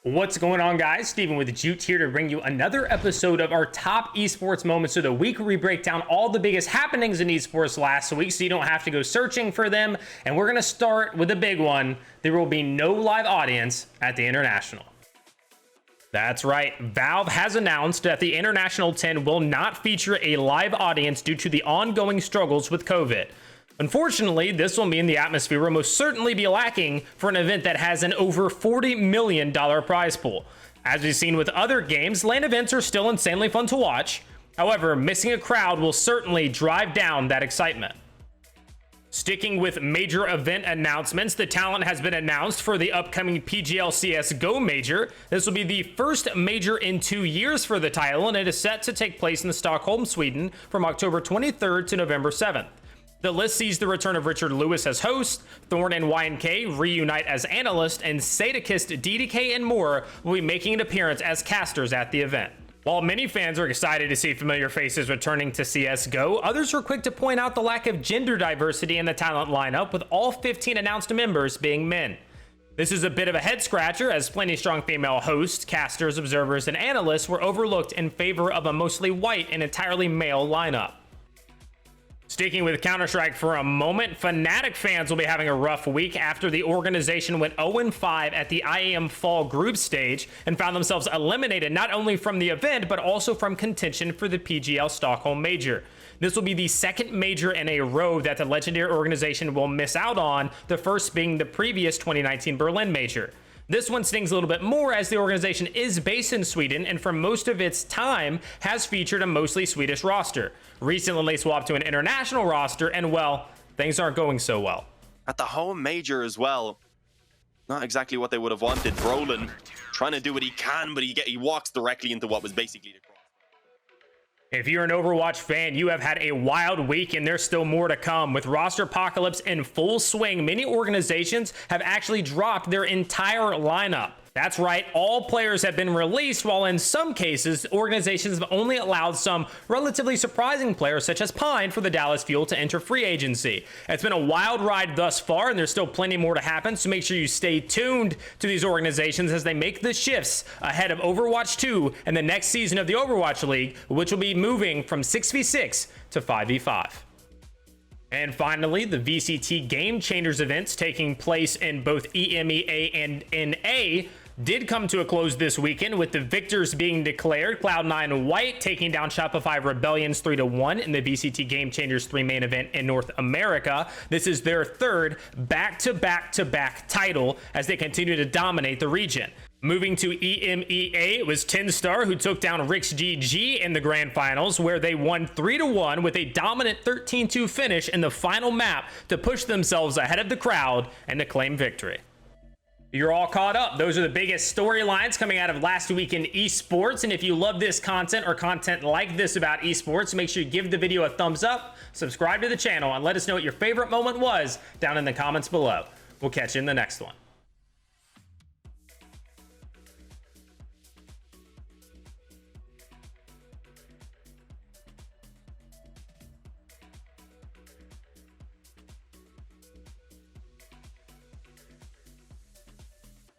What's going on, guys? Steven with Jute here to bring you another episode of our top esports moments of the week, where we break down all the biggest happenings in esports last week so you don't have to go searching for them. And we're going to start with a big one. There will be no live audience at the International. That's right. Valve has announced that the International 10 will not feature a live audience due to the ongoing struggles with COVID. Unfortunately, this will mean the atmosphere will most certainly be lacking for an event that has an over $40 million prize pool. As we've seen with other games, LAN events are still insanely fun to watch. However, missing a crowd will certainly drive down that excitement. Sticking with major event announcements, the talent has been announced for the upcoming PGL CSGO Major. This will be the first major in 2 years for the title, and it is set to take place in Stockholm, Sweden from October 23rd to November 7th. The list sees the return of Richard Lewis as host, Thorn and YNK reunite as analyst, and Sadakist, DDK, and more will be making an appearance as casters at the event. While many fans are excited to see familiar faces returning to CSGO, others are quick to point out the lack of gender diversity in the talent lineup, with all 15 announced members being men. This is a bit of a head scratcher, as plenty strong female hosts, casters, observers, and analysts were overlooked in favor of a mostly white and entirely male lineup. Sticking with Counter-Strike for a moment, fnatic fans will be having a rough week after the organization went 0-5 at the IEM Fall group stage and found themselves eliminated not only from the event, but also from contention for the PGL Stockholm Major. This will be the second major in a row that the legendary organization will miss out on, the first being the previous 2019 Berlin Major. This one stings a little bit more, as the organization is based in Sweden and for most of its time has featured a mostly Swedish roster. Recently swapped to an international roster, and well, things aren't going so well. At the home major as well, not exactly what they would have wanted. Brolin trying to do what he can, but he walks directly into what was basically the cross. If you're an Overwatch fan, you have had a wild week, and there's still more to come. With Rosterpocalypse in full swing, many organizations have actually dropped their entire lineup. That's right, all players have been released, while in some cases, organizations have only allowed some relatively surprising players, such as Pine for the Dallas Fuel, to enter free agency. It's been a wild ride thus far, and there's still plenty more to happen, so make sure you stay tuned to these organizations as they make the shifts ahead of Overwatch 2 and the next season of the Overwatch League, which will be moving from 6v6 to 5v5. And finally, the VCT Game Changers events taking place in both EMEA and NA did come to a close this weekend, with the victors being declared. Cloud9 White taking down Shopify Rebellions 3-1 in the VCT Game Changers 3 main event in North America. This is their third back-to-back-to-back title as they continue to dominate the region. Moving to EMEA, it was TENSTAR who took down Rick's GG in the grand finals, where they won 3-1 with a dominant 13-2 finish in the final map to push themselves ahead of the crowd and to claim victory. You're all caught up. Those are the biggest storylines coming out of last week in esports. And if you love this content or content like this about esports, make sure you give the video a thumbs up, subscribe to the channel, and let us know what your favorite moment was down in the comments below. We'll catch you in the next one.